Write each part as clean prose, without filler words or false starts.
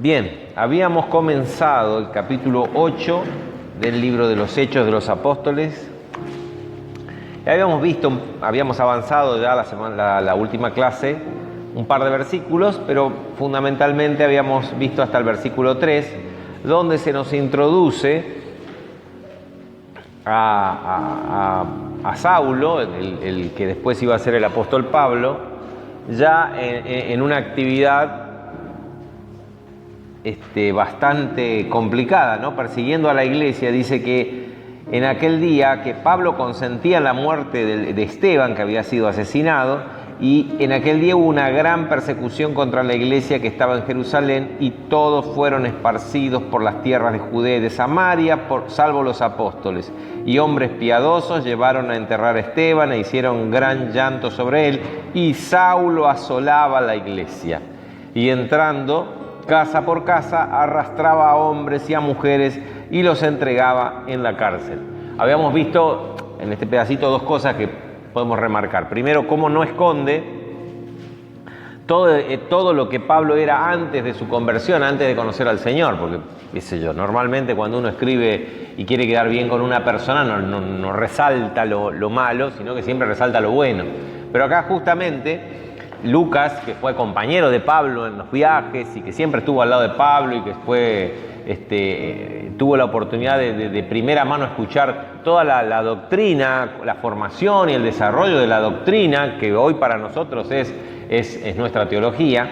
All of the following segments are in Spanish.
Bien, habíamos comenzado el capítulo 8 del libro de los Hechos de los Apóstoles. Habíamos avanzado ya la última clase, un par de versículos, pero fundamentalmente habíamos visto hasta el versículo 3, donde se nos introduce a Saulo, el que después iba a ser el apóstol Pablo, ya en una actividad bastante complicada, ¿no? Persiguiendo a la iglesia. Dice que en aquel día que Pablo consentía la muerte de Esteban, que había sido asesinado, y en aquel día hubo una gran persecución contra la iglesia que estaba en Jerusalén, y todos fueron esparcidos por las tierras de Judea y de Samaria, salvo los apóstoles. Y hombres piadosos llevaron a enterrar a Esteban e hicieron gran llanto sobre él, y Saulo asolaba la iglesia. Y entrando casa por casa, arrastraba a hombres y a mujeres y los entregaba en la cárcel. Habíamos visto en este pedacito dos cosas que podemos remarcar. Primero, cómo no esconde todo lo que Pablo era antes de su conversión, antes de conocer al Señor, porque, qué sé yo, normalmente cuando uno escribe y quiere quedar bien con una persona, no resalta lo malo, sino que siempre resalta lo bueno. Pero acá justamente Lucas, que fue compañero de Pablo en los viajes y que siempre estuvo al lado de Pablo y que tuvo la oportunidad de primera mano escuchar toda la doctrina, la formación y el desarrollo de la doctrina, que hoy para nosotros es nuestra teología,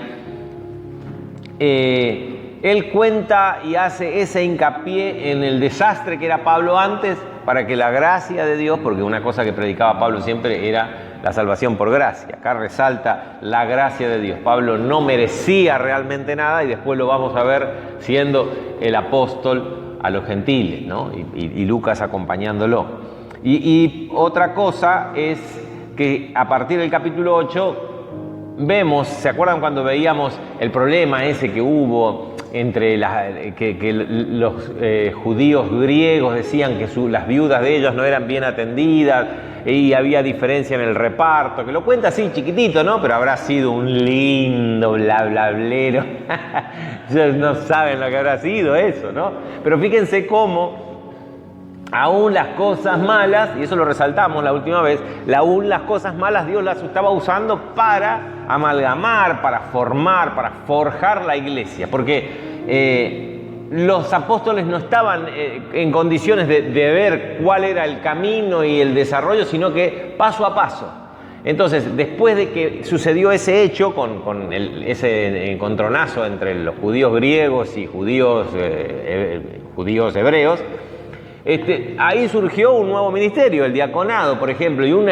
él cuenta y hace ese hincapié en el desastre que era Pablo antes, para que la gracia de Dios, porque una cosa que predicaba Pablo siempre era la salvación por gracia. Acá resalta la gracia de Dios. Pablo no merecía realmente nada y después lo vamos a ver siendo el apóstol a los gentiles, ¿no? Y Lucas acompañándolo. Y otra cosa es que a partir del capítulo 8 vemos, ¿se acuerdan cuando veíamos el problema ese que hubo entre los judíos griegos decían que las viudas de ellos no eran bien atendidas y había diferencia en el reparto, que lo cuenta así chiquitito, ¿no? Pero habrá sido un lindo blablablero. Ellos no saben lo que habrá sido eso, ¿no? Pero fíjense cómo aún las cosas malas, y eso lo resaltamos la última vez, aún las cosas malas Dios las estaba usando para amalgamar, para formar, para forjar la iglesia, porque los apóstoles no estaban en condiciones de ver cuál era el camino y el desarrollo, sino que paso a paso. Entonces, después de que sucedió ese hecho, con ese encontronazo entre los judíos griegos y judíos hebreos, ahí surgió un nuevo ministerio, el diaconado, por ejemplo, y un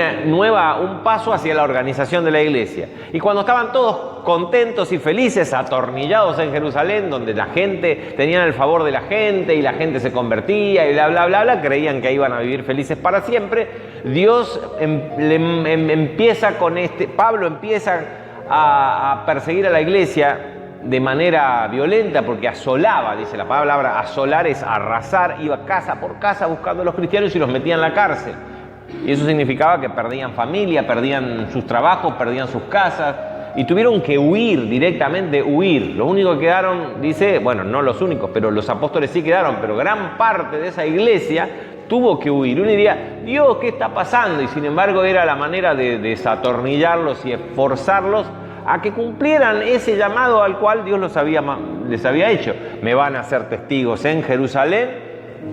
paso hacia la organización de la iglesia. Y cuando estaban todos contentos y felices, atornillados en Jerusalén, donde la gente tenían el favor de la gente y la gente se convertía y bla, bla, bla, bla, creían que iban a vivir felices para siempre, Dios empieza con Pablo empieza a perseguir a la iglesia de manera violenta, porque asolaba, dice la palabra, asolar es arrasar, iba casa por casa buscando a los cristianos y los metía en la cárcel. Y eso significaba que perdían familia, perdían sus trabajos, perdían sus casas, y tuvieron que huir, directamente huir. Los únicos que quedaron, dice, bueno, no los únicos, pero los apóstoles sí quedaron, pero gran parte de esa iglesia tuvo que huir. Uno diría, Dios, ¿qué está pasando? Y sin embargo era la manera de desatornillarlos y esforzarlos a que cumplieran ese llamado al cual Dios les había hecho. Me van a ser testigos en Jerusalén,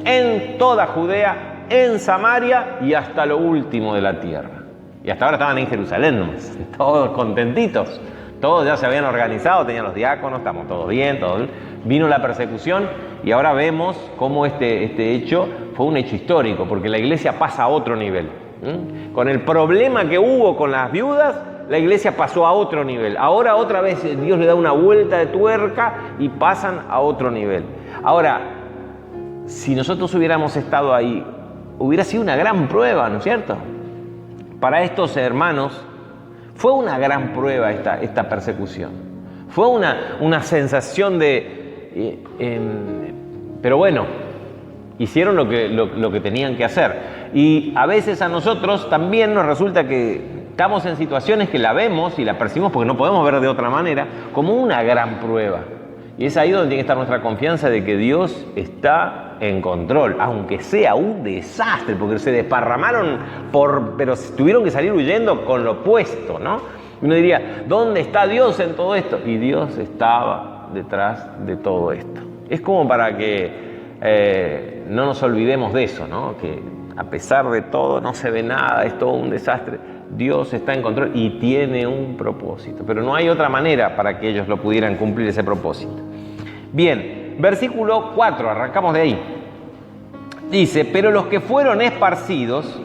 en toda Judea, en Samaria y hasta lo último de la tierra. Y hasta ahora estaban en Jerusalén nomás, todos contentitos. Todos ya se habían organizado, tenían los diáconos, estamos todos bien, todo bien. Vino la persecución y ahora vemos cómo este hecho fue un hecho histórico, porque la iglesia pasa a otro nivel. Con el problema que hubo con las viudas, la iglesia pasó a otro nivel. Ahora otra vez Dios le da una vuelta de tuerca y pasan a otro nivel. Ahora, si nosotros hubiéramos estado ahí, hubiera sido una gran prueba, ¿no es cierto? Para estos hermanos fue una gran prueba esta persecución. Fue una sensación pero bueno, hicieron lo que tenían que hacer. Y a veces a nosotros también nos resulta que estamos en situaciones que la vemos y la percibimos, porque no podemos ver de otra manera, como una gran prueba. Y es ahí donde tiene que estar nuestra confianza de que Dios está en control, aunque sea un desastre, porque se desparramaron, pero tuvieron que salir huyendo con lo opuesto, ¿no? Uno diría, ¿dónde está Dios en todo esto? Y Dios estaba detrás de todo esto. Es como para que no nos olvidemos de eso, ¿no? Que a pesar de todo no se ve nada, es todo un desastre. Dios está en control y tiene un propósito, pero no hay otra manera para que ellos lo pudieran cumplir ese propósito. Bien, versículo 4, arrancamos de ahí. Dice, pero los que fueron esparcidos,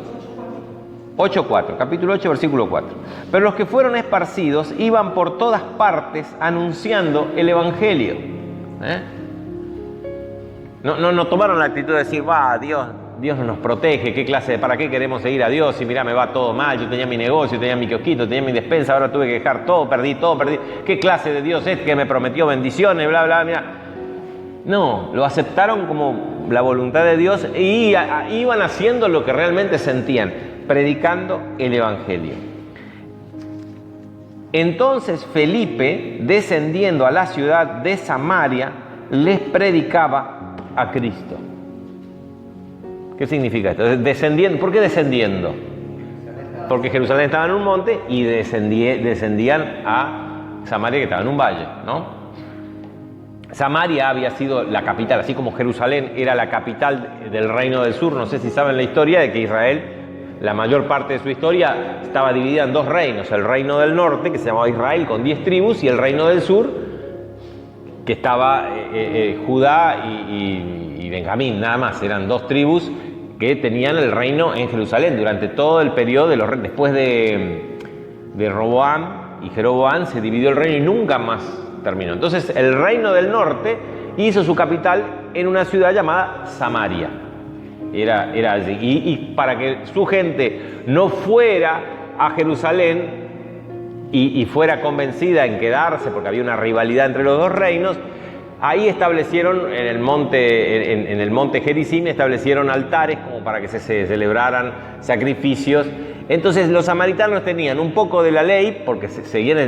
8:4, capítulo 8, versículo 4. Pero los que fueron esparcidos iban por todas partes anunciando el Evangelio. No tomaron la actitud de decir, Dios no nos protege, ¿para qué queremos seguir a Dios? Y mirá, me va todo mal, yo tenía mi negocio, tenía mi kiosquito, tenía mi despensa, ahora tuve que dejar todo, perdí. ¿Qué clase de Dios es que me prometió bendiciones, bla, bla, mira? No, lo aceptaron como la voluntad de Dios y iban haciendo lo que realmente sentían, predicando el Evangelio. Entonces Felipe, descendiendo a la ciudad de Samaria, les predicaba a Cristo. ¿Qué significa esto? Descendiendo. ¿Por qué descendiendo? Porque Jerusalén estaba en un monte y descendían a Samaria, que estaba en un valle, ¿no? Samaria había sido la capital, así como Jerusalén era la capital del Reino del Sur. No sé si saben la historia de que Israel, la mayor parte de su historia, estaba dividida en dos reinos. El reino del norte, que se llamaba Israel, con 10 tribus, y el reino del sur, que estaba Judá y Benjamín, nada más. Eran 2 tribus que tenían el reino en Jerusalén durante todo el periodo después de Roboam y Jeroboam se dividió el reino y nunca más terminó. Entonces el reino del norte hizo su capital en una ciudad llamada Samaria. Era allí. Y para que su gente no fuera a Jerusalén y fuera convencida en quedarse, porque había una rivalidad entre los dos reinos, ahí establecieron en el monte Gerizim, establecieron altares como para que se celebraran sacrificios. Entonces los samaritanos tenían un poco de la ley, porque seguían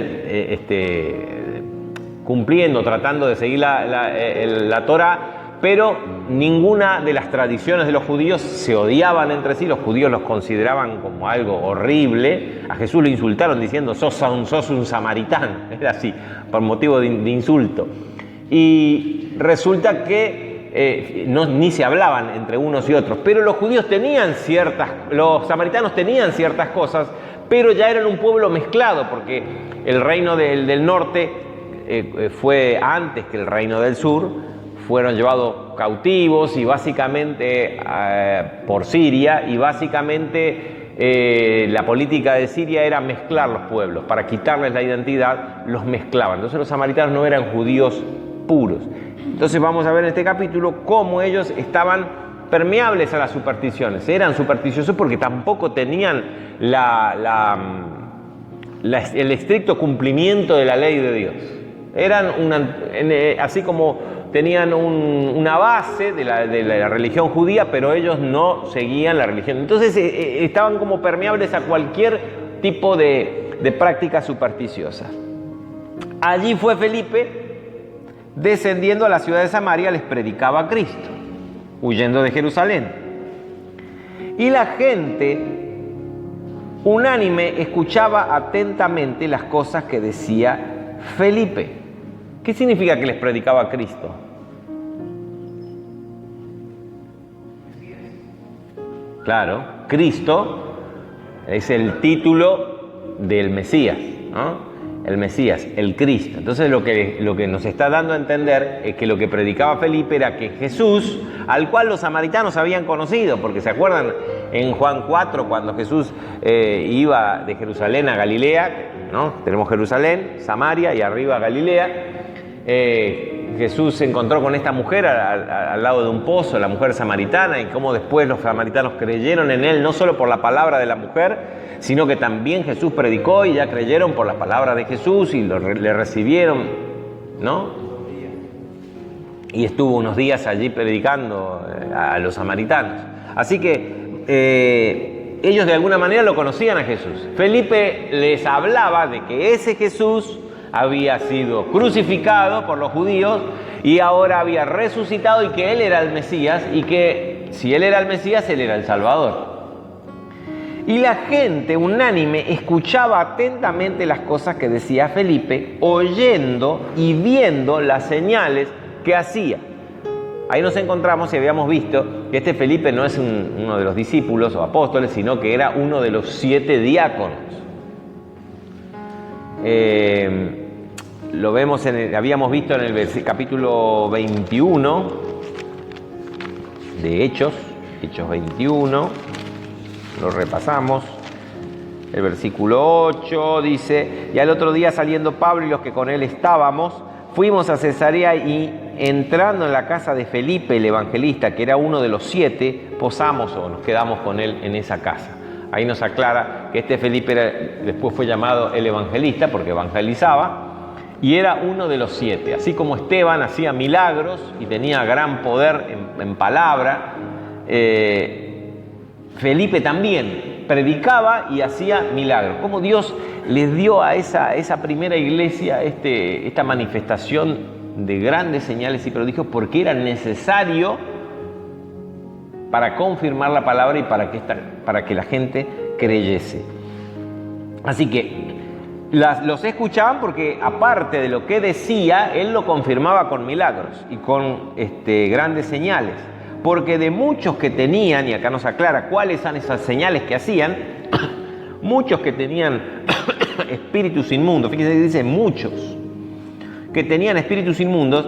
cumpliendo, tratando de seguir la Torá, pero ninguna de las tradiciones de los judíos. Se odiaban entre sí, los judíos los consideraban como algo horrible. A Jesús le insultaron diciendo, sos un samaritano, era así, por motivo de insulto. Y resulta que ni se hablaban entre unos y otros, pero los judíos los samaritanos tenían ciertas cosas, pero ya eran un pueblo mezclado, porque el reino del norte fue antes que el reino del sur, fueron llevados cautivos y básicamente por Siria, y básicamente la política de Siria era mezclar los pueblos, para quitarles la identidad, los mezclaban. Entonces los samaritanos no eran judíos puros. Entonces vamos a ver en este capítulo cómo ellos estaban permeables a las supersticiones. Eran supersticiosos porque tampoco tenían el estricto cumplimiento de la ley de Dios. Eran así como tenían una base de la religión judía, pero ellos no seguían la religión. Entonces estaban como permeables a cualquier tipo de prácticas supersticiosas. Allí fue Felipe, descendiendo a la ciudad de Samaria, les predicaba a Cristo, huyendo de Jerusalén. Y la gente unánime escuchaba atentamente las cosas que decía Felipe. ¿Qué significa que les predicaba a Cristo? Claro, Cristo es el título del Mesías, ¿no? El Mesías, el Cristo. Entonces lo que nos está dando a entender es que lo que predicaba Felipe era que Jesús, al cual los samaritanos habían conocido, porque se acuerdan en Juan 4, cuando Jesús iba de Jerusalén a Galilea, ¿no? Tenemos Jerusalén, Samaria y arriba Galilea. Jesús se encontró con esta mujer al lado de un pozo, la mujer samaritana, y cómo después los samaritanos creyeron en él, no solo por la palabra de la mujer, sino que también Jesús predicó y ya creyeron por la palabra de Jesús y le recibieron, ¿no? Y estuvo unos días allí predicando a los samaritanos. Así que ellos de alguna manera lo conocían a Jesús. Felipe les hablaba de que ese Jesús había sido crucificado por los judíos y ahora había resucitado y que él era el Mesías y que si él era el Mesías, él era el Salvador. Y la gente unánime escuchaba atentamente las cosas que decía Felipe, oyendo y viendo las señales que hacía. Ahí nos encontramos y habíamos visto que este Felipe no es uno de los discípulos o apóstoles, sino que era uno de los 7 diáconos. Lo vemos habíamos visto en el capítulo 21 de Hechos 21, lo repasamos. El versículo 8 dice: y al otro día, saliendo Pablo y los que con él estábamos, fuimos a Cesarea y entrando en la casa de Felipe el evangelista, que era uno de los 7, posamos o nos quedamos con él en esa casa. Ahí nos aclara que este Felipe después fue llamado el evangelista porque evangelizaba y era uno de los 7. Así como Esteban hacía milagros y tenía gran poder en palabra, Felipe también predicaba y hacía milagros. Como Dios les dio a esa primera iglesia esta manifestación de grandes señales y prodigios, porque era necesario para confirmar la palabra y para que la gente creyese. Así que los escuchaban porque, aparte de lo que decía, él lo confirmaba con milagros y con grandes señales. Porque de muchos que tenían, y acá nos aclara cuáles son esas señales que hacían, muchos que tenían espíritus inmundos, fíjense que dice muchos, que tenían espíritus inmundos,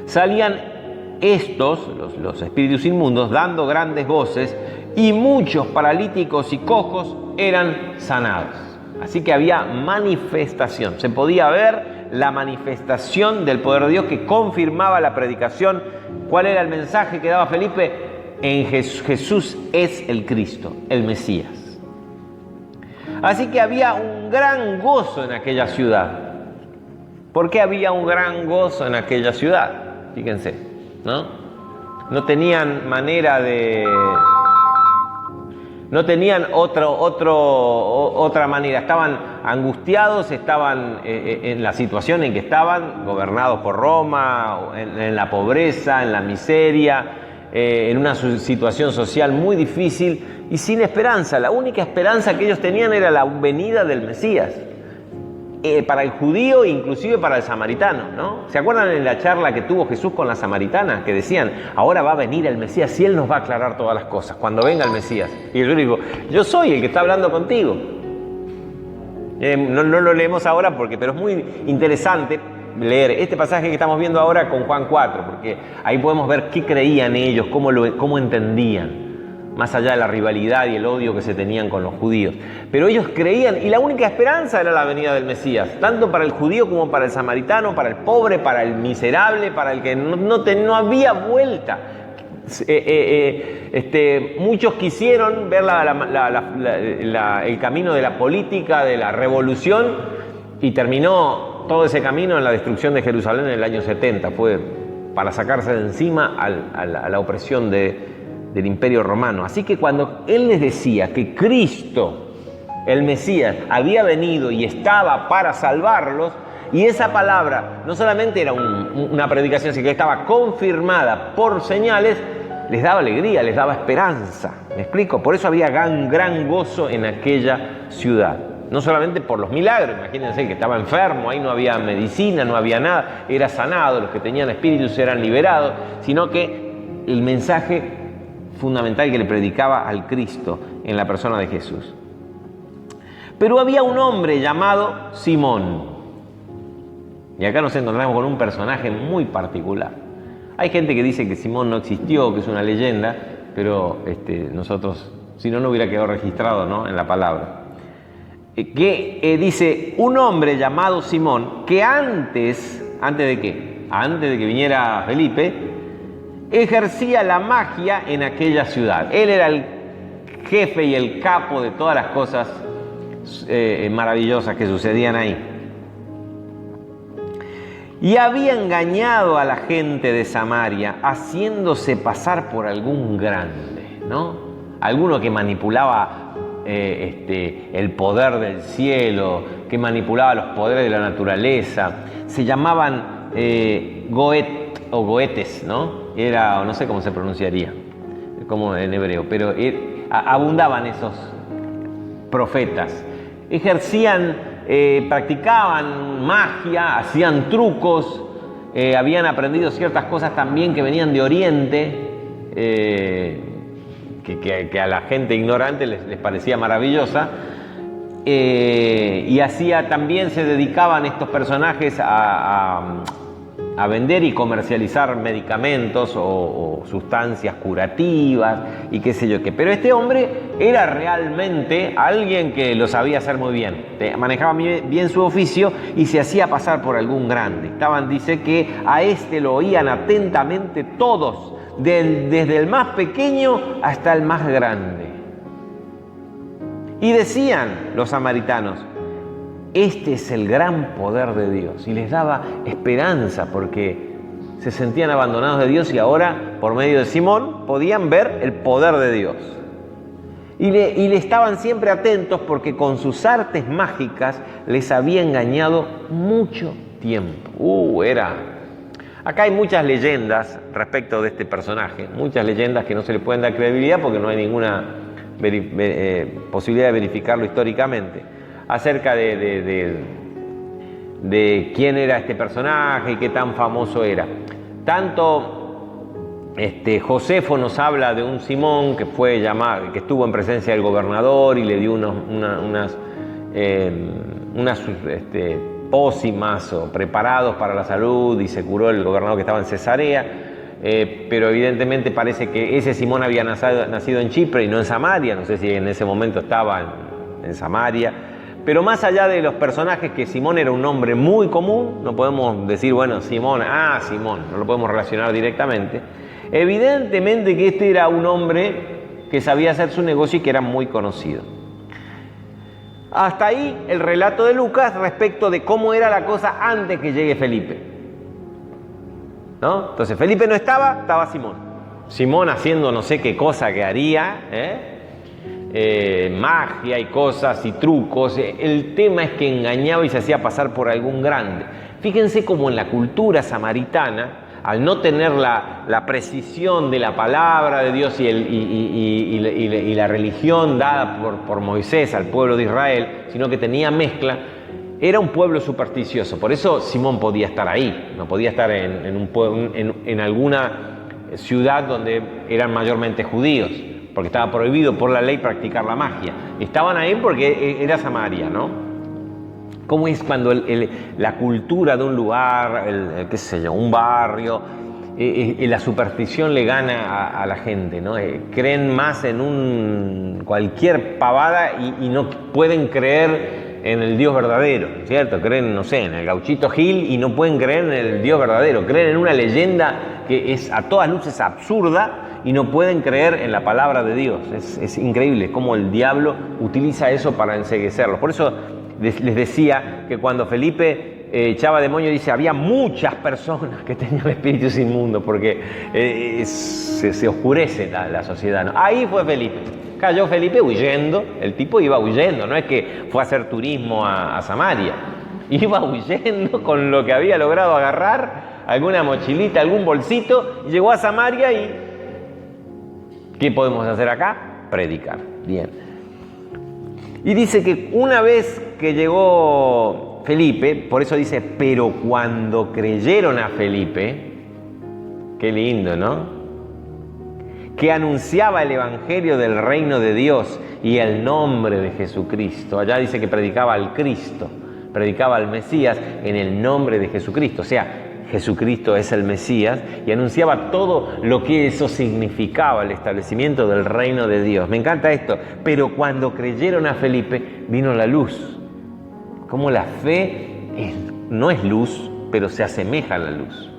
salían los espíritus inmundos, dando grandes voces, y muchos paralíticos y cojos eran sanados. Así que había manifestación, se podía ver la manifestación del poder de Dios que confirmaba la predicación. ¿Cuál era el mensaje que daba Felipe? En Jesús es el Cristo, el Mesías. Así que había un gran gozo en aquella ciudad. ¿Por qué había un gran gozo en aquella ciudad? Fíjense, ¿no? No tenían manera de... No tenían otra manera. Estaban angustiados, estaban en la situación en que estaban, gobernados por Roma, en la pobreza, en la miseria, en una situación social muy difícil y sin esperanza. La única esperanza que ellos tenían era la venida del Mesías. Para el judío e inclusive para el samaritano, ¿no? ¿Se acuerdan en la charla que tuvo Jesús con la samaritana? Que decían, ahora va a venir el Mesías y Él nos va a aclarar todas las cosas, cuando venga el Mesías. Y yo digo, yo soy el que está hablando contigo. No lo leemos ahora pero es muy interesante leer este pasaje que estamos viendo ahora con Juan 4, porque ahí podemos ver qué creían ellos, cómo entendían, más allá de la rivalidad y el odio que se tenían con los judíos. Pero ellos creían, y la única esperanza era la venida del Mesías, tanto para el judío como para el samaritano, para el pobre, para el miserable, para el que no había vuelta. Muchos quisieron ver el camino de la política, de la revolución, y terminó todo ese camino en la destrucción de Jerusalén en el año 70. Fue para sacarse de encima a la opresión del Imperio Romano. Así que cuando él les decía que Cristo, el Mesías, había venido y estaba para salvarlos, y esa palabra no solamente era una predicación, sino que estaba confirmada por señales, les daba alegría, les daba esperanza. ¿Me explico? Por eso había gran gozo en aquella ciudad. No solamente por los milagros, imagínense que estaba enfermo, ahí no había medicina, no había nada, era sanado, los que tenían espíritus eran liberados, sino que el mensaje fundamental que le predicaba al Cristo en la persona de Jesús. Pero había un hombre llamado Simón, y acá nos encontramos con un personaje muy particular. Hay gente que dice que Simón no existió, que es una leyenda, pero nosotros, si no, no hubiera quedado registrado, ¿no?, en la palabra. Dice, un hombre llamado Simón, que ¿antes de qué? Antes de que viniera Felipe, ejercía la magia en aquella ciudad. Él era el jefe y el capo de todas las cosas maravillosas que sucedían ahí. Y había engañado a la gente de Samaria, haciéndose pasar por algún grande, ¿no? Alguno que manipulaba el poder del cielo, que manipulaba los poderes de la naturaleza. Se llamaban Goet o Goetes, ¿no? Era, no sé cómo se pronunciaría, como en hebreo, pero abundaban esos profetas. Ejercían, practicaban magia, hacían trucos, habían aprendido ciertas cosas también que venían de Oriente, que a la gente ignorante les parecía maravillosa. Y también se dedicaban estos personajes a vender y comercializar medicamentos o sustancias curativas y qué sé yo qué. Pero este hombre era realmente alguien que lo sabía hacer muy bien, manejaba bien su oficio y se hacía pasar por algún grande. Dice que a este lo oían atentamente todos, desde el más pequeño hasta el más grande. Y decían los samaritanos: este es el gran poder de Dios. Y les daba esperanza porque se sentían abandonados de Dios y ahora, por medio de Simón, podían ver el poder de Dios. Y le estaban siempre atentos porque con sus artes mágicas les había engañado mucho tiempo. Acá hay muchas leyendas respecto de este personaje, muchas leyendas que no se le pueden dar credibilidad porque no hay ninguna posibilidad de verificarlo históricamente, acerca de quién era este personaje y qué tan famoso era. Tanto Josefo nos habla de un Simón que que estuvo en presencia del gobernador y le dio unas pócimas o preparados para la salud y se curó el gobernador que estaba en Cesarea. Pero evidentemente parece que ese Simón había nacido en Chipre y no en Samaria. No sé si en ese momento estaba en Samaria. Pero más allá de los personajes, que Simón era un nombre muy común, no podemos decir, bueno, Simón, no lo podemos relacionar directamente. Evidentemente que este era un hombre que sabía hacer su negocio y que era muy conocido. Hasta ahí el relato de Lucas respecto de cómo era la cosa antes que llegue Felipe, ¿no? Entonces Felipe no estaba Simón. Simón haciendo no sé qué cosa que haría, magia y cosas y trucos. El tema es que engañaba y se hacía pasar por algún grande. Fíjense cómo en la cultura samaritana, al no tener la precisión de la palabra de Dios y la religión dada por Moisés al pueblo de Israel, sino que tenía mezcla, era un pueblo supersticioso. Por eso Simón podía estar ahí, no podía estar en alguna ciudad donde eran mayormente judíos, porque estaba prohibido por la ley practicar la magia. Estaban ahí porque era Samaria, ¿no? ¿Cómo es cuando la cultura de un lugar, un barrio, la superstición le gana a la gente, ¿no? Creen más en cualquier pavada y no pueden creer en el Dios verdadero, ¿cierto? Creen, no sé, en el Gauchito Gil y no pueden creer en el Dios verdadero. Creen en una leyenda que es a todas luces absurda y no pueden creer en la palabra de Dios. Es increíble cómo el diablo utiliza eso para enceguecerlos. Por eso les decía que cuando Felipe echaba demonios, dice, había muchas personas que tenían espíritus inmundos, porque se oscurece la sociedad, ¿no? Ahí fue Felipe. Cayó Felipe huyendo, el tipo iba huyendo, no es que fue a hacer turismo a Samaria, iba huyendo con lo que había logrado agarrar, alguna mochilita, algún bolsito, y llegó a Samaria y ¿qué podemos hacer acá? Predicar. Bien. Y dice que una vez que llegó Felipe, por eso dice, pero cuando creyeron a Felipe, qué lindo, ¿no? Que anunciaba el evangelio del reino de Dios y el nombre de Jesucristo. Allá dice que predicaba al Cristo, predicaba al Mesías en el nombre de Jesucristo. O sea, Jesucristo es el Mesías y anunciaba todo lo que eso significaba, el establecimiento del reino de Dios. Me encanta esto. Pero cuando creyeron a Felipe, vino la luz. Como la fe no es luz, pero se asemeja a la luz,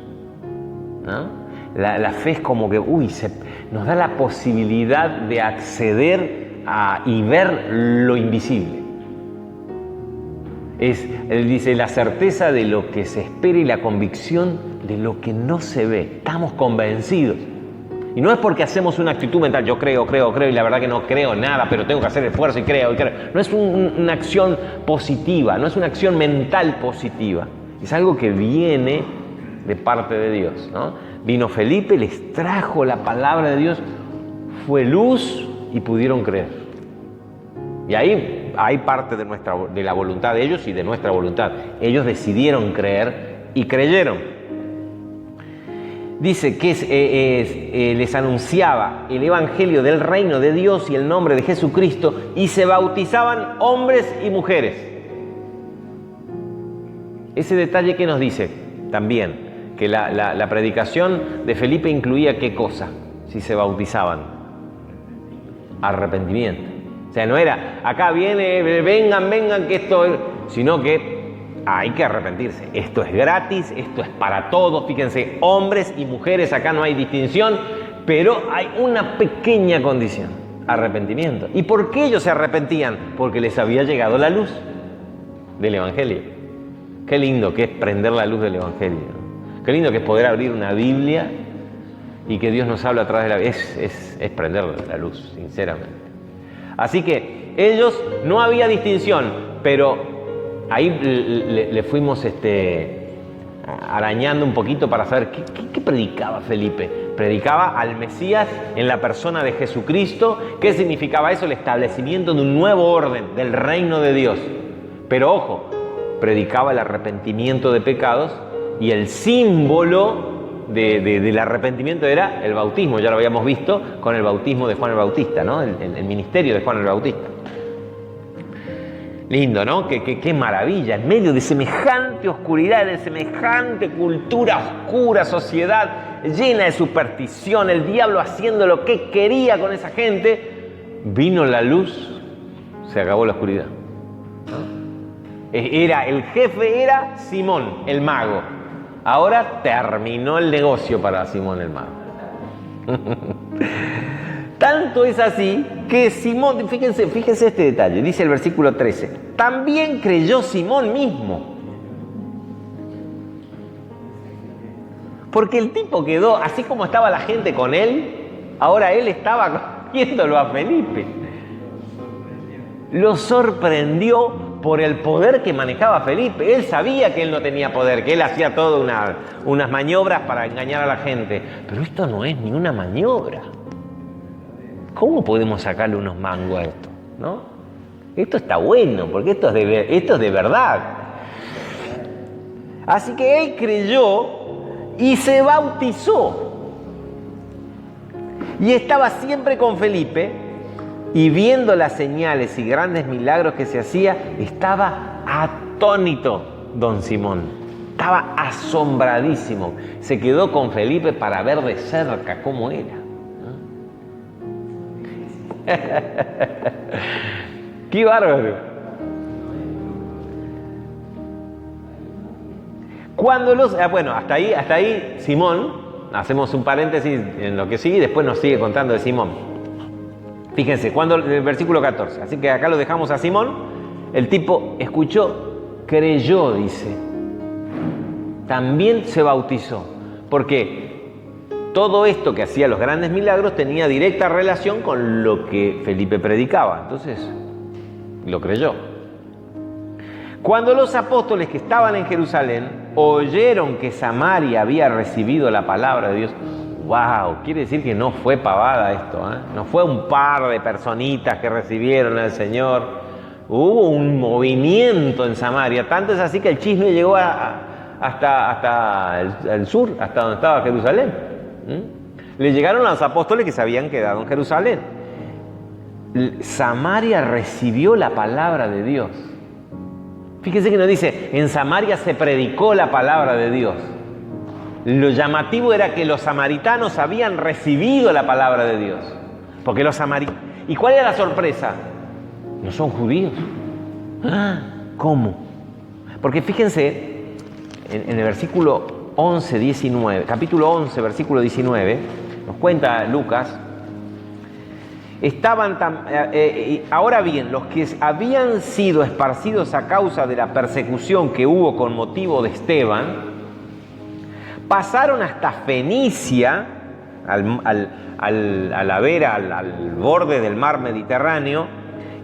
¿no? La fe es como que, nos da la posibilidad de acceder y ver lo invisible. Él dice, la certeza de lo que se espera y la convicción de lo que no se ve. Estamos convencidos. Y no es porque hacemos una actitud mental, yo creo, y la verdad que no creo nada, pero tengo que hacer esfuerzo y creo. No es una acción positiva, no es una acción mental positiva. Es algo que viene de parte de Dios, ¿no? Vino Felipe, les trajo la palabra de Dios, fue luz y pudieron creer. Y ahí hay parte de la voluntad de ellos y de nuestra voluntad. Ellos decidieron creer y creyeron. Dice que les anunciaba el evangelio del reino de Dios y el nombre de Jesucristo, y se bautizaban hombres y mujeres. Ese detalle que nos dice también, que la predicación de Felipe incluía ¿qué cosa? Si se bautizaban. Arrepentimiento. O sea, no era, acá viene, vengan, que esto, sino que hay que arrepentirse. Esto es gratis, esto es para todos. Fíjense, hombres y mujeres, acá no hay distinción, pero hay una pequeña condición: arrepentimiento. ¿Y por qué ellos se arrepentían? Porque les había llegado la luz del evangelio. Qué lindo que es prender la luz del evangelio, ¿no? Qué lindo que es poder abrir una Biblia y que Dios nos habla a través de la Biblia. Es prender la luz, sinceramente. Así que ellos, no había distinción, pero ahí le fuimos arañando un poquito para saber qué predicaba Felipe. Predicaba al Mesías en la persona de Jesucristo. ¿Qué significaba eso? El establecimiento de un nuevo orden del reino de Dios. Pero ojo, predicaba el arrepentimiento de pecados, y el símbolo del arrepentimiento era el bautismo. Ya lo habíamos visto con el bautismo de Juan el Bautista, ¿no? El ministerio de Juan el Bautista. Lindo, ¿no? Qué maravilla, en medio de semejante oscuridad, de semejante cultura oscura, sociedad llena de superstición, el diablo haciendo lo que quería con esa gente, vino la luz, se acabó la oscuridad. El jefe era Simón, el mago. Ahora terminó el negocio para Simón el mago. Tanto es así que Simón, fíjense este detalle, dice el versículo 13, también creyó Simón mismo. Porque el tipo quedó, así como estaba la gente con él, ahora él estaba viéndolo a Felipe. Lo sorprendió por el poder que manejaba Felipe. Él sabía que él no tenía poder, que él hacía todo unas maniobras para engañar a la gente. Pero esto no es ni una maniobra. ¿Cómo podemos sacarle unos mangos a esto? ¿No? Esto está bueno, porque esto es de verdad. Así que él creyó y se bautizó. Y estaba siempre con Felipe, y viendo las señales y grandes milagros que se hacía, estaba atónito don Simón. Estaba asombradísimo. Se quedó con Felipe para ver de cerca cómo era. ¡Qué bárbaro! Bueno, hasta ahí Simón. Hacemos un paréntesis en lo que sigue y después nos sigue contando de Simón. Fíjense, el versículo 14. Así que acá lo dejamos a Simón. El tipo escuchó, creyó, dice. También se bautizó. Porque todo esto que hacía los grandes milagros tenía directa relación con lo que Felipe predicaba. Entonces, lo creyó. Cuando los apóstoles que estaban en Jerusalén oyeron que Samaria había recibido la palabra de Dios, ¡wow! Quiere decir que no fue pavada esto, ¿eh? No fue un par de personitas que recibieron al Señor. Hubo un movimiento en Samaria. Tanto es así que el chisme llegó hasta el sur, hasta donde estaba Jerusalén. Le llegaron a los apóstoles que se habían quedado en Jerusalén. Samaria recibió la palabra de Dios. Fíjense que nos dice, en Samaria se predicó la palabra de Dios. Lo llamativo era que los samaritanos habían recibido la palabra de Dios. Porque los samaritanos... ¿Y cuál era la sorpresa? No son judíos. ¿Cómo? Porque fíjense, en el versículo 11, 19, capítulo 11, versículo 19, nos cuenta Lucas, ahora bien, los que habían sido esparcidos a causa de la persecución que hubo con motivo de Esteban, pasaron hasta Fenicia a la vera, al borde del mar Mediterráneo,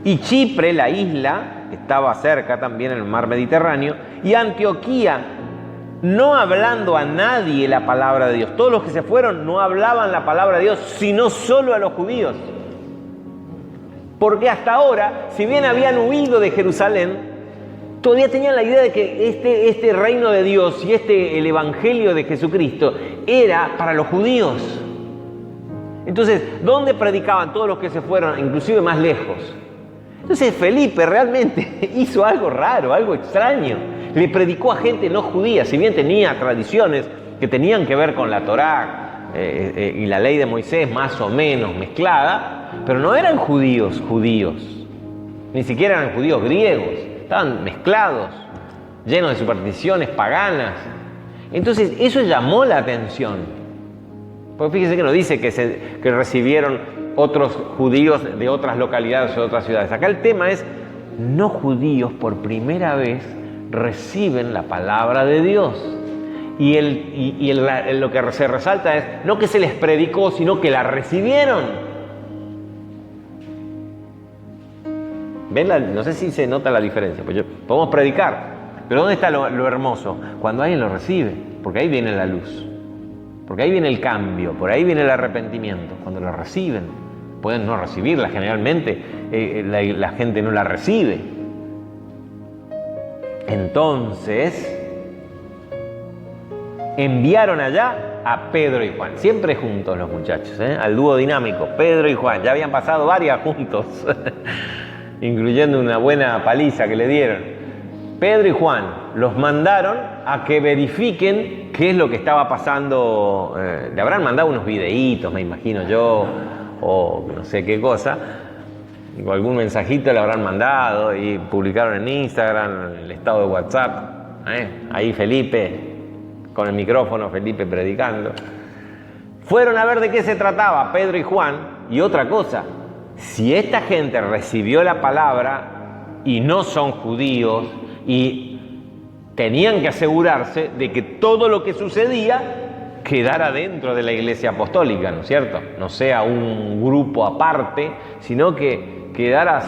y Chipre, la isla, que estaba cerca también en el mar Mediterráneo, y Antioquía, no hablando a nadie la palabra de Dios. Todos los que se fueron no hablaban la palabra de Dios, sino solo a los judíos. Porque hasta ahora, si bien habían huido de Jerusalén, todavía tenían la idea de que este reino de Dios y el evangelio de Jesucristo era para los judíos. Entonces, ¿dónde predicaban todos los que se fueron, inclusive más lejos? Entonces Felipe realmente hizo algo raro, algo extraño. Le predicó a gente no judía, si bien tenía tradiciones que tenían que ver con la Torá y la ley de Moisés más o menos mezclada, pero no eran judíos, ni siquiera eran judíos griegos, estaban mezclados, llenos de supersticiones paganas. Entonces eso llamó la atención, porque fíjese que no dice que recibieron otros judíos de otras localidades o de otras ciudades. Acá el tema es, no judíos por primera vez reciben la palabra de Dios. Y lo que se resalta es, no que se les predicó, sino que la recibieron. ¿Ven? No sé si se nota la diferencia. Pues podemos predicar, pero ¿dónde está lo hermoso? Cuando alguien lo recibe, porque ahí viene la luz. Porque ahí viene el cambio, por ahí viene el arrepentimiento. Cuando lo reciben. Pueden no recibirla, generalmente la gente no la recibe. Entonces, enviaron allá a Pedro y Juan, siempre juntos los muchachos, al dúo dinámico, Pedro y Juan. Ya habían pasado varias juntos, incluyendo una buena paliza que le dieron. Pedro y Juan los mandaron a que verifiquen qué es lo que estaba pasando. Le habrán mandado unos videitos, me imagino yo, o no sé qué cosa, o algún mensajito le habrán mandado y publicaron en Instagram, en el estado de WhatsApp, ahí Felipe, con el micrófono, Felipe predicando. Fueron a ver de qué se trataba Pedro y Juan, y otra cosa, si esta gente recibió la palabra y no son judíos, y tenían que asegurarse de que todo lo que sucedía quedara dentro de la iglesia apostólica, ¿no es cierto? No sea un grupo aparte, sino que quedara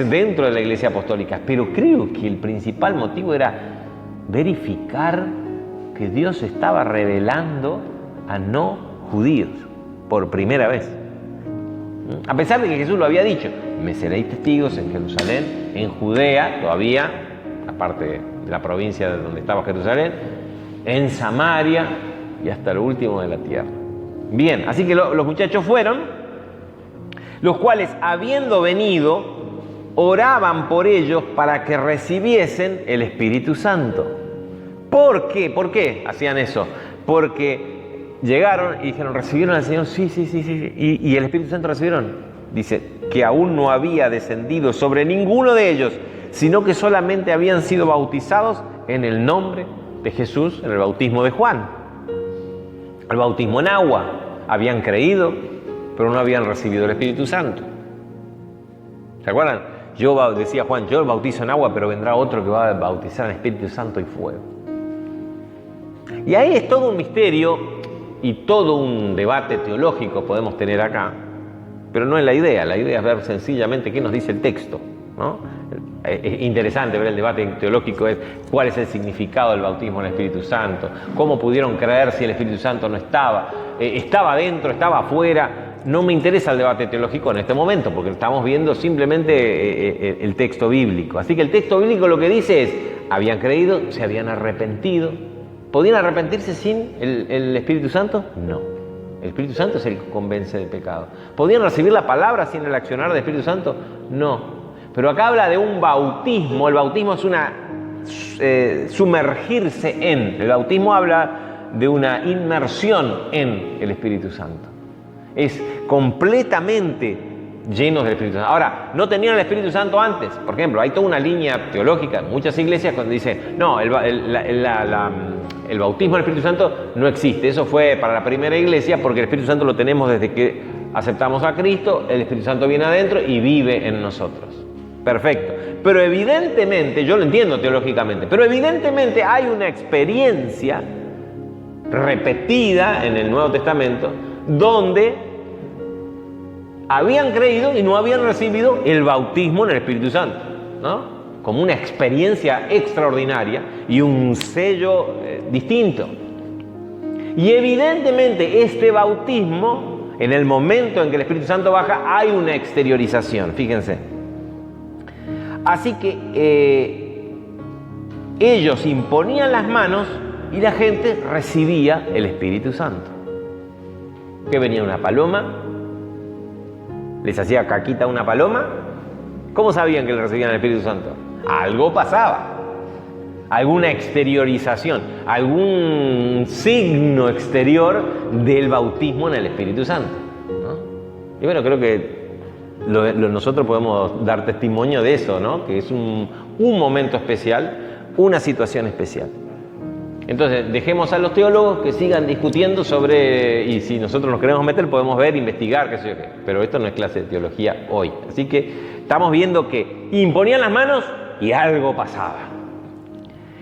dentro de la iglesia apostólica. Pero creo que el principal motivo era verificar que Dios estaba revelando a no judíos por primera vez. A pesar de que Jesús lo había dicho, me seréis testigos en Jerusalén, en Judea, todavía, aparte de la provincia de donde estaba Jerusalén, en Samaria y hasta lo último de la tierra. Bien, así que los muchachos fueron, los cuales, habiendo venido, oraban por ellos para que recibiesen el Espíritu Santo. ¿Por qué? ¿Por qué hacían eso? Porque llegaron y dijeron, ¿recibieron al Señor? Sí. ¿Y el Espíritu Santo recibieron? Dice que aún no había descendido sobre ninguno de ellos, sino que solamente habían sido bautizados en el nombre de Jesús, en el bautismo de Juan. El bautismo en agua. Habían creído, pero no habían recibido el Espíritu Santo. ¿Se acuerdan? Decía Juan, yo bautizo en agua, pero vendrá otro que va a bautizar en Espíritu Santo y fuego. Y ahí es todo un misterio y todo un debate teológico podemos tener acá, pero no es la idea. La idea es ver sencillamente qué nos dice el texto, ¿no? Es interesante ver el debate teológico, es cuál es el significado del bautismo en el Espíritu Santo, cómo pudieron creer si el Espíritu Santo no estaba, estaba dentro, estaba afuera. No me interesa el debate teológico en este momento, porque estamos viendo simplemente el texto bíblico. Así que el texto bíblico lo que dice es, habían creído, se habían arrepentido. ¿Podían arrepentirse sin el Espíritu Santo? No. El Espíritu Santo es el que convence del pecado. ¿Podían recibir la palabra sin el accionar del Espíritu Santo? No. Pero acá habla de un bautismo. El bautismo es sumergirse en. El bautismo habla de una inmersión en el Espíritu Santo. Es completamente llenos del Espíritu Santo. Ahora, no tenían el Espíritu Santo antes. Por ejemplo, hay toda una línea teológica en muchas iglesias cuando dice, no, el bautismo del Espíritu Santo no existe. Eso fue para la primera iglesia porque el Espíritu Santo lo tenemos desde que aceptamos a Cristo. El Espíritu Santo viene adentro y vive en nosotros. Perfecto. Pero evidentemente, yo lo entiendo teológicamente, pero evidentemente hay una experiencia repetida en el Nuevo Testamento donde habían creído y no habían recibido el bautismo en el Espíritu Santo, ¿no? Como una experiencia extraordinaria y un sello distinto. Y evidentemente este bautismo, en el momento en que el Espíritu Santo baja, hay una exteriorización, fíjense. Así que ellos imponían las manos y la gente recibía el Espíritu Santo. Que venía una paloma, les hacía caquita una paloma. ¿Cómo sabían que le recibían el Espíritu Santo? Algo pasaba, alguna exteriorización, algún signo exterior del bautismo en el Espíritu Santo, ¿no? Y bueno, creo que nosotros podemos dar testimonio de eso, ¿no? Que es un momento especial, una situación especial. Entonces, dejemos a los teólogos que sigan discutiendo sobre, y si nosotros nos queremos meter, podemos ver, investigar, qué sé yo qué. Pero esto no es clase de teología hoy. Así que estamos viendo que imponían las manos y algo pasaba.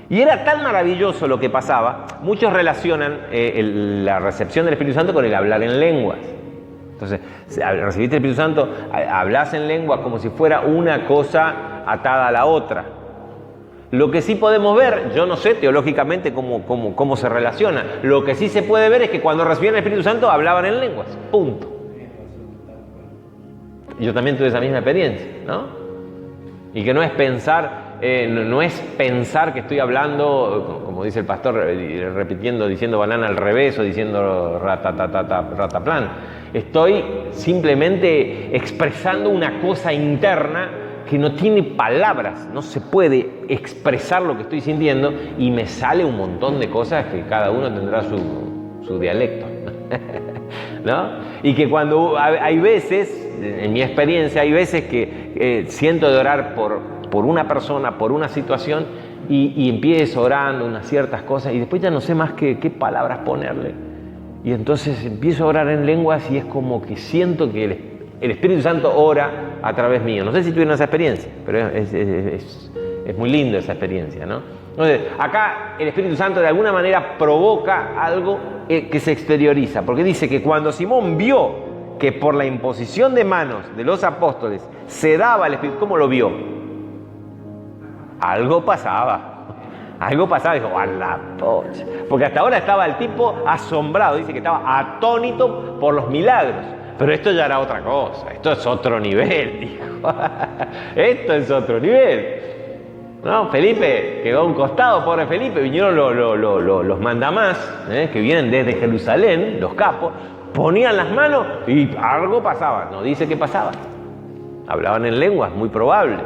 Y era tan maravilloso lo que pasaba, muchos relacionan la recepción del Espíritu Santo con el hablar en lenguas. Entonces, recibiste el Espíritu Santo, hablas en lengua como si fuera una cosa atada a la otra. Lo que sí podemos ver, yo no sé teológicamente cómo se relaciona, lo que sí se puede ver es que cuando recibían el Espíritu Santo hablaban en lenguas, punto. Yo también tuve esa misma experiencia, ¿no? Y que no es pensar, no es pensar que estoy hablando, como dice el pastor, repitiendo, diciendo banana al revés o diciendo rataplan. Estoy simplemente expresando una cosa interna que no tiene palabras, no se puede expresar lo que estoy sintiendo y me sale un montón de cosas que cada uno tendrá su dialecto, ¿no? Y que cuando hay veces, en mi experiencia, hay veces que siento de orar por una persona, por una situación y empiezo orando unas ciertas cosas y después ya no sé más qué palabras ponerle. Y entonces empiezo a orar en lenguas y es como que siento que el Espíritu Santo ora a través mío. No sé si tuvieron esa experiencia, pero es muy lindo esa experiencia, ¿no? Entonces, acá el Espíritu Santo de alguna manera provoca algo que se exterioriza, porque dice que cuando Simón vio que por la imposición de manos de los apóstoles se daba el Espíritu, ¿cómo lo vio? Algo pasaba. Algo pasaba, dijo, a la pocha. Porque hasta ahora estaba el tipo asombrado, dice que estaba atónito por los milagros. Pero esto ya era otra cosa, esto es otro nivel, dijo. Esto es otro nivel. No, Felipe quedó a un costado, pobre Felipe, vinieron los mandamás, que vienen desde Jerusalén, los capos, ponían las manos y algo pasaba. No dice qué pasaba. Hablaban en lenguas, muy probable.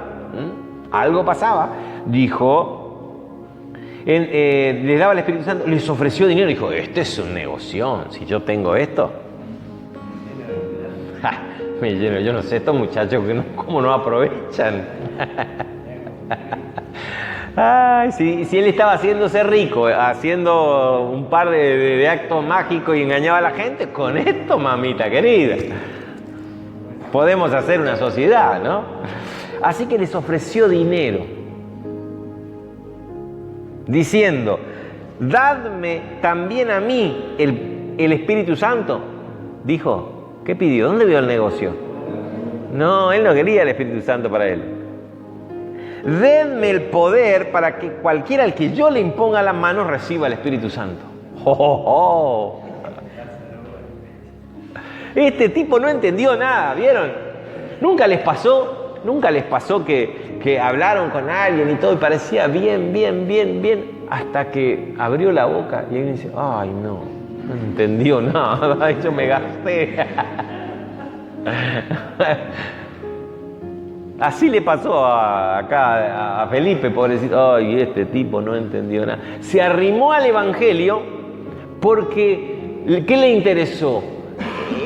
Algo pasaba. Dijo, les daba el Espíritu Santo, les ofreció dinero. Dijo, este es un negocio, si yo tengo esto. Me lleno, yo no sé, estos muchachos cómo no aprovechan. Ay, si él estaba haciéndose rico, haciendo un par de actos mágicos y engañaba a la gente, con esto, mamita querida, podemos hacer una sociedad, ¿no? Así que les ofreció dinero, diciendo, dadme también a mí el Espíritu Santo. Dijo, ¿qué pidió? ¿Dónde vio el negocio? No, él no quería el Espíritu Santo para él. Denme el poder para que cualquiera al que yo le imponga las manos reciba el Espíritu Santo. ¡Oh, oh, oh! Este tipo no entendió nada, ¿vieron? Nunca les pasó que hablaron con alguien y todo y parecía bien, hasta que abrió la boca y alguien dice, ¡ay, no entendió nada! Yo me gasté. Así le pasó acá a Felipe, pobrecito. Ay, este tipo no entendió nada. Se arrimó al Evangelio porque, ¿qué le interesó?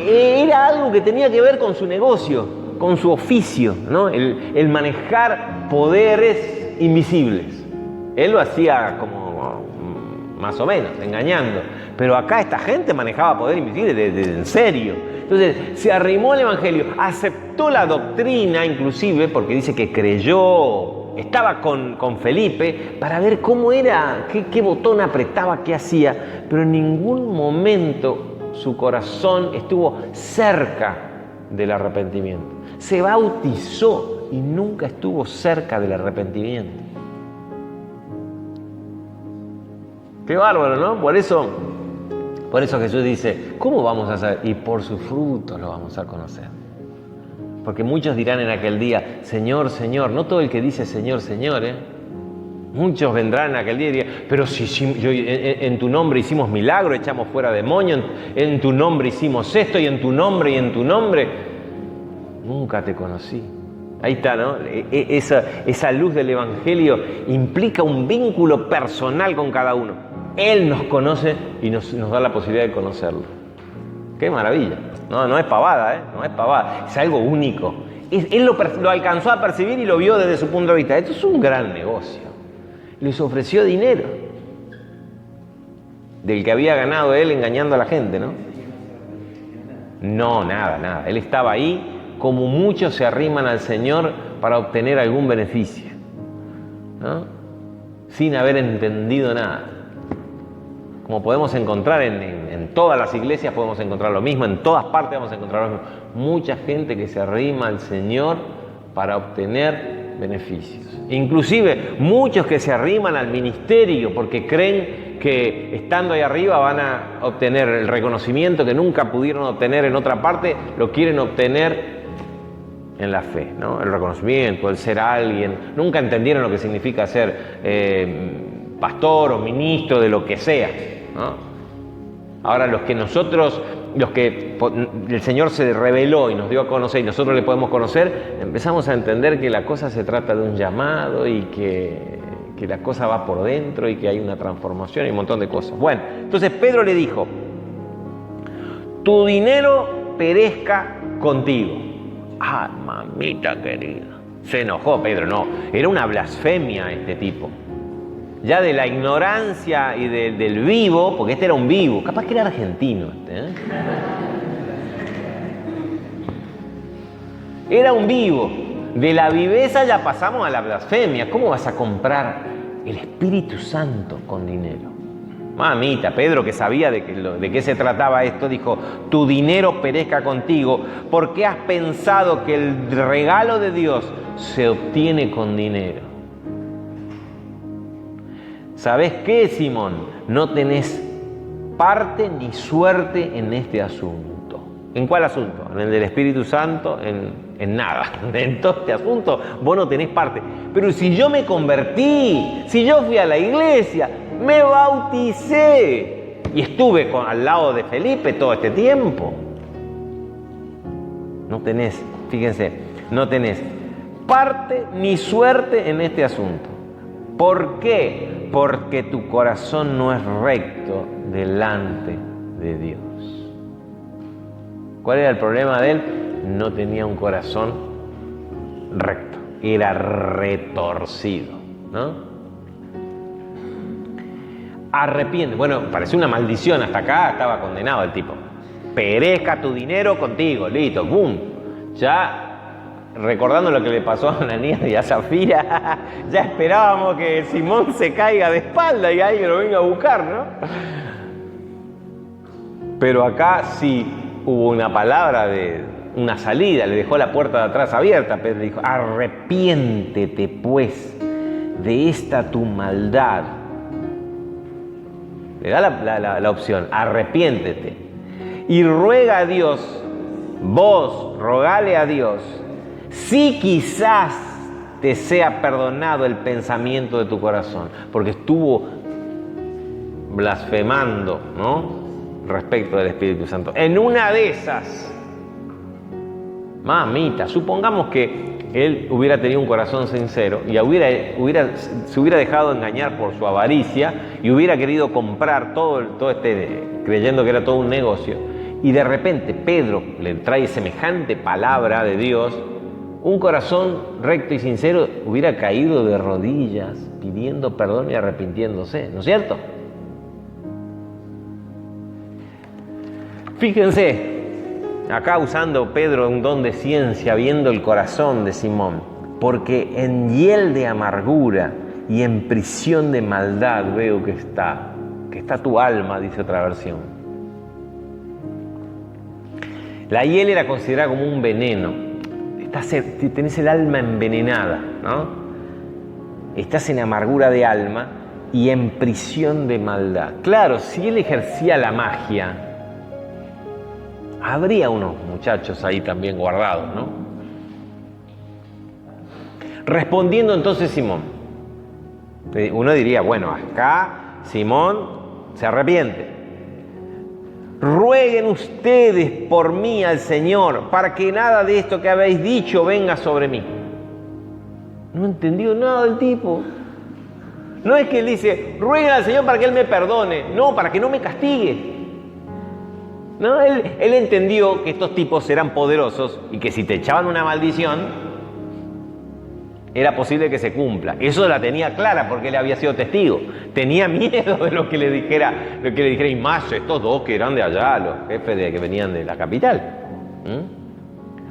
Era algo que tenía que ver con su negocio, con su oficio, ¿no? El manejar poderes invisibles. Él lo hacía como más o menos, engañando. Pero acá esta gente manejaba poder invisible en serio. Entonces se arrimó al Evangelio, aceptó la doctrina inclusive, porque dice que creyó, estaba con Felipe para ver cómo era, qué botón apretaba, qué hacía, pero en ningún momento su corazón estuvo cerca del arrepentimiento. Se bautizó y nunca estuvo cerca del arrepentimiento. Qué bárbaro, ¿no? Por eso Jesús dice, ¿cómo vamos a saber? Y por sus frutos lo vamos a conocer. Porque muchos dirán en aquel día, Señor, Señor. No todo el que dice Señor, Señor, Muchos vendrán en aquel día y dirán, pero si en tu nombre hicimos milagro, echamos fuera demonios, en tu nombre hicimos esto y en tu nombre, nunca te conocí. Ahí está, ¿no? Esa luz del Evangelio implica un vínculo personal con cada uno. Él nos conoce y nos da la posibilidad de conocerlo. ¡Qué maravilla! No es pavada, no es pavada, es algo único. Él lo alcanzó a percibir y lo vio desde su punto de vista. Esto es un gran negocio. Les ofreció dinero del que había ganado él engañando a la gente, ¿no? No, nada. Él estaba ahí como muchos se arriman al Señor para obtener algún beneficio, ¿no? Sin haber entendido nada. Como podemos encontrar en todas las iglesias, podemos encontrar lo mismo, en todas partes vamos a encontrar lo mismo. Mucha gente que se arrima al Señor para obtener beneficios. Inclusive muchos que se arriman al ministerio porque creen que estando ahí arriba van a obtener el reconocimiento que nunca pudieron obtener en otra parte, lo quieren obtener en la fe, ¿no? El reconocimiento, el ser alguien. Nunca entendieron lo que significa ser pastor o ministro de lo que sea, ¿no? Ahora los que el Señor se reveló y nos dio a conocer y nosotros le podemos conocer, empezamos a entender que la cosa se trata de un llamado y que la cosa va por dentro y que hay una transformación y un montón de cosas. Bueno, entonces Pedro le dijo, tu dinero perezca contigo. Ah, mamita querida. Se enojó Pedro, no, era una blasfemia este tipo. Ya de la ignorancia y del vivo, porque este era un vivo, capaz que era argentino Era un vivo. De la viveza ya pasamos a la blasfemia. ¿Cómo vas a comprar el Espíritu Santo con dinero? Mamita, Pedro, que sabía de qué se trataba esto, dijo, tu dinero perezca contigo, porque has pensado que el regalo de Dios se obtiene con dinero. ¿Sabés qué, Simón? No tenés parte ni suerte en este asunto. ¿En cuál asunto? En el del Espíritu Santo, en nada. En todo este asunto vos no tenés parte. Pero si yo me convertí, si yo fui a la iglesia, me bauticé y estuve al lado de Felipe todo este tiempo. No tenés, fíjense, no tenés parte ni suerte en este asunto. ¿Por qué? Porque tu corazón no es recto delante de Dios. ¿Cuál era el problema de él? No tenía un corazón recto, era retorcido, ¿no? Arrepiente. Bueno, pareció una maldición, hasta acá estaba condenado el tipo. Perezca tu dinero contigo, listo, ¡boom! Ya recordando lo que le pasó a Ananías y a Zafira, ya esperábamos que Simón se caiga de espalda y alguien lo venga a buscar, ¿no? Pero acá sí hubo una palabra de una salida, le dejó la puerta de atrás abierta. Pedro dijo, arrepiéntete pues de esta tu maldad. Le da la opción, arrepiéntete. Y ruega a Dios, vos rogale a Dios, si quizás te sea perdonado el pensamiento de tu corazón, porque estuvo blasfemando, ¿no?, respecto del Espíritu Santo. En una de esas, mamita, supongamos que él hubiera tenido un corazón sincero y se hubiera dejado engañar por su avaricia y hubiera querido comprar todo creyendo que era todo un negocio, y de repente Pedro le trae semejante palabra de Dios, un corazón recto y sincero hubiera caído de rodillas pidiendo perdón y arrepintiéndose, ¿no es cierto? Fíjense, acá usando Pedro un don de ciencia, viendo el corazón de Simón, porque en hiel de amargura y en prisión de maldad veo que está tu alma, dice otra versión. La hiel era considerada como un veneno. Tenés el alma envenenada, ¿no? Estás en amargura de alma y en prisión de maldad. Claro, si él ejercía la magia, habría unos muchachos ahí también guardados, ¿no? Respondiendo entonces Simón, uno diría, bueno, acá Simón se arrepiente. Rueguen ustedes por mí al Señor, para que nada de esto que habéis dicho venga sobre mí. No entendió nada el tipo. No es que él dice, rueguen al Señor para que Él me perdone. No, para que no me castigue. No, él entendió que estos tipos eran poderosos y que si te echaban una maldición, era posible que se cumpla. Eso la tenía clara porque él había sido testigo. Tenía miedo de lo que le dijera, y más estos dos que eran de allá, los jefes que venían de la capital.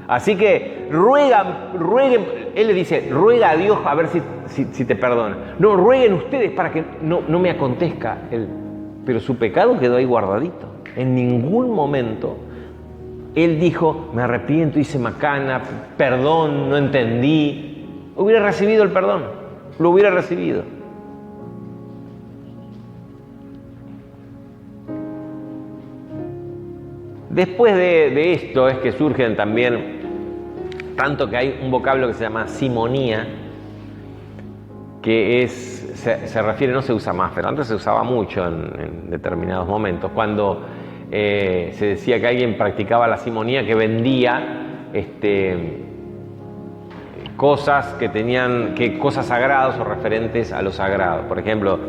Así que rueguen, él le dice, ruega a Dios a ver si te perdona. No, rueguen ustedes para que no me acontezca. Pero su pecado quedó ahí guardadito. En ningún momento él dijo, me arrepiento, hice macana, perdón, no entendí. Hubiera recibido el perdón, lo hubiera recibido. Después de esto es que surgen también, tanto que hay un vocablo que se llama simonía, que se refiere, no se usa más, pero antes se usaba mucho en determinados momentos, cuando se decía que alguien practicaba la simonía, que vendía cosas cosas sagradas o referentes a lo sagrado. Por ejemplo,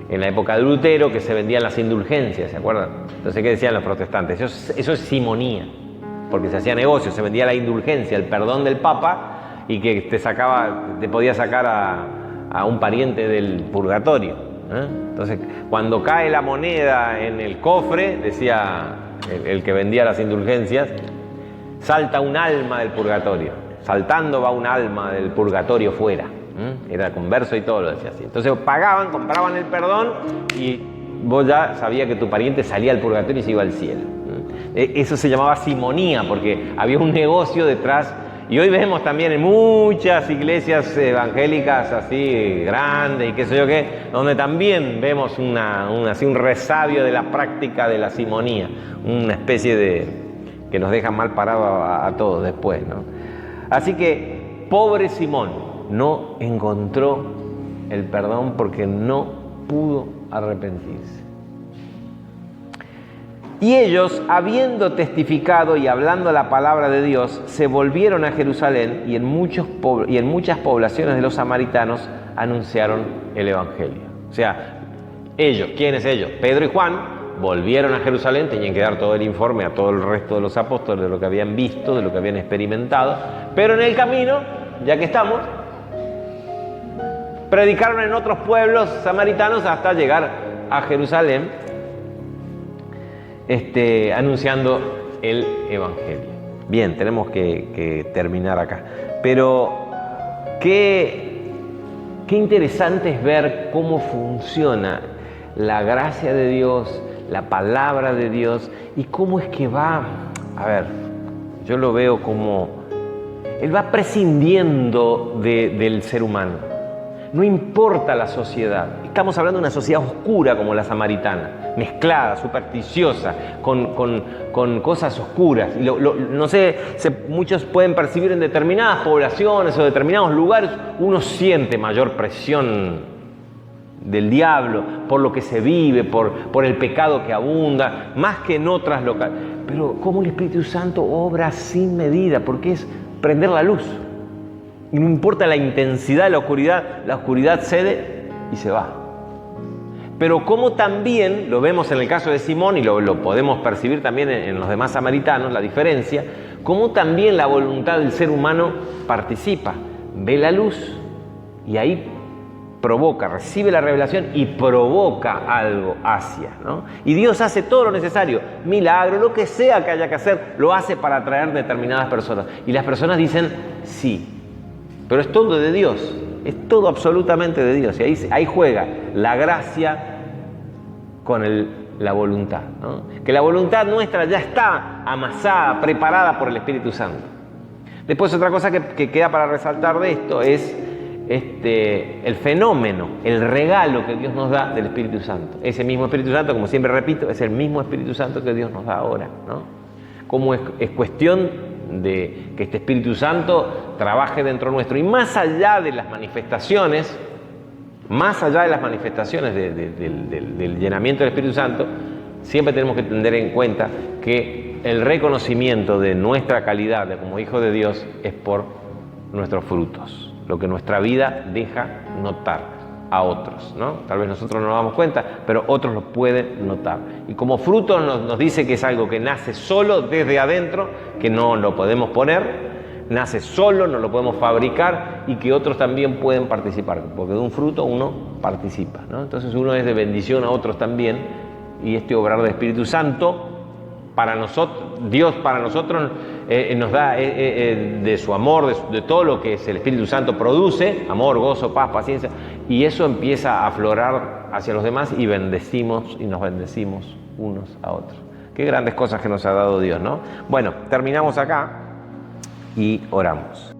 en la época de Lutero, que se vendían las indulgencias, ¿se acuerdan? Entonces, ¿qué decían los protestantes? Eso es simonía, porque se hacía negocio, se vendía la indulgencia, el perdón del Papa, y que te podía sacar a un pariente del purgatorio. Entonces, cuando cae la moneda en el cofre, decía el que vendía las indulgencias, salta un alma del purgatorio. Saltando va un alma del purgatorio fuera. Era converso y todo lo decía así. Entonces pagaban, compraban el perdón y vos ya sabías que tu pariente salía al purgatorio y se iba al cielo. Eso se llamaba simonía, porque había un negocio detrás. Y hoy vemos también en muchas iglesias evangélicas así grandes y qué sé yo qué, donde también vemos un resabio de la práctica de la simonía, una especie de que nos deja mal parados a todos después, ¿no? Así que, pobre Simón, no encontró el perdón porque no pudo arrepentirse. Y ellos, habiendo testificado y hablando la palabra de Dios, se volvieron a Jerusalén y en muchas poblaciones de los samaritanos anunciaron el Evangelio. O sea, ellos, ¿quiénes ellos? Pedro y Juan volvieron a Jerusalén, tenían que dar todo el informe a todo el resto de los apóstoles de lo que habían visto, de lo que habían experimentado, pero en el camino, ya que estamos, predicaron en otros pueblos samaritanos hasta llegar a Jerusalén, anunciando el Evangelio. Bien, tenemos que terminar acá, pero qué interesante es ver cómo funciona la gracia de Dios, la palabra de Dios, y cómo es que yo lo veo como Él va prescindiendo del ser humano. No importa la sociedad. Estamos hablando de una sociedad oscura como la samaritana, mezclada, supersticiosa, con cosas oscuras. Y no sé, muchos pueden percibir en determinadas poblaciones o determinados lugares, uno siente mayor presión del diablo, por lo que se vive, por el pecado que abunda, más que en otras locales. Pero cómo el Espíritu Santo obra sin medida, porque es prender la luz. Y no importa la intensidad de la oscuridad cede y se va. Pero como también, lo vemos en el caso de Simón y lo podemos percibir también en los demás samaritanos, la diferencia, como también la voluntad del ser humano participa, ve la luz y ahí recibe la revelación y provoca algo hacia, ¿no? Y Dios hace todo lo necesario, milagro, lo que sea que haya que hacer, lo hace para atraer determinadas personas. Y las personas dicen sí, pero es todo de Dios, es todo absolutamente de Dios. Y ahí juega la gracia con la voluntad, ¿no? Que la voluntad nuestra ya está amasada, preparada por el Espíritu Santo. Después otra cosa que queda para resaltar de esto es el fenómeno, el regalo que Dios nos da del Espíritu Santo. Ese mismo Espíritu Santo, como siempre repito, es el mismo Espíritu Santo que Dios nos da ahora, ¿no? Como es cuestión de que este Espíritu Santo trabaje dentro nuestro. Y más allá de las manifestaciones, del llenamiento del Espíritu Santo, siempre tenemos que tener en cuenta que el reconocimiento de nuestra calidad como hijos de Dios es por nuestros frutos, lo que nuestra vida deja notar a otros, ¿no? Tal vez nosotros no nos damos cuenta, pero otros lo pueden notar. Y como fruto nos dice que es algo que nace solo desde adentro, que no lo podemos poner, nace solo, no lo podemos fabricar y que otros también pueden participar, porque de un fruto uno participa, ¿no? Entonces uno es de bendición a otros también, y este obrar del Espíritu Santo para nosotros, Dios para nosotros nos da de su amor, de todo lo que el Espíritu Santo produce, amor, gozo, paz, paciencia, y eso empieza a aflorar hacia los demás y bendecimos y nos bendecimos unos a otros. Qué grandes cosas que nos ha dado Dios, ¿no? Bueno, terminamos acá y oramos.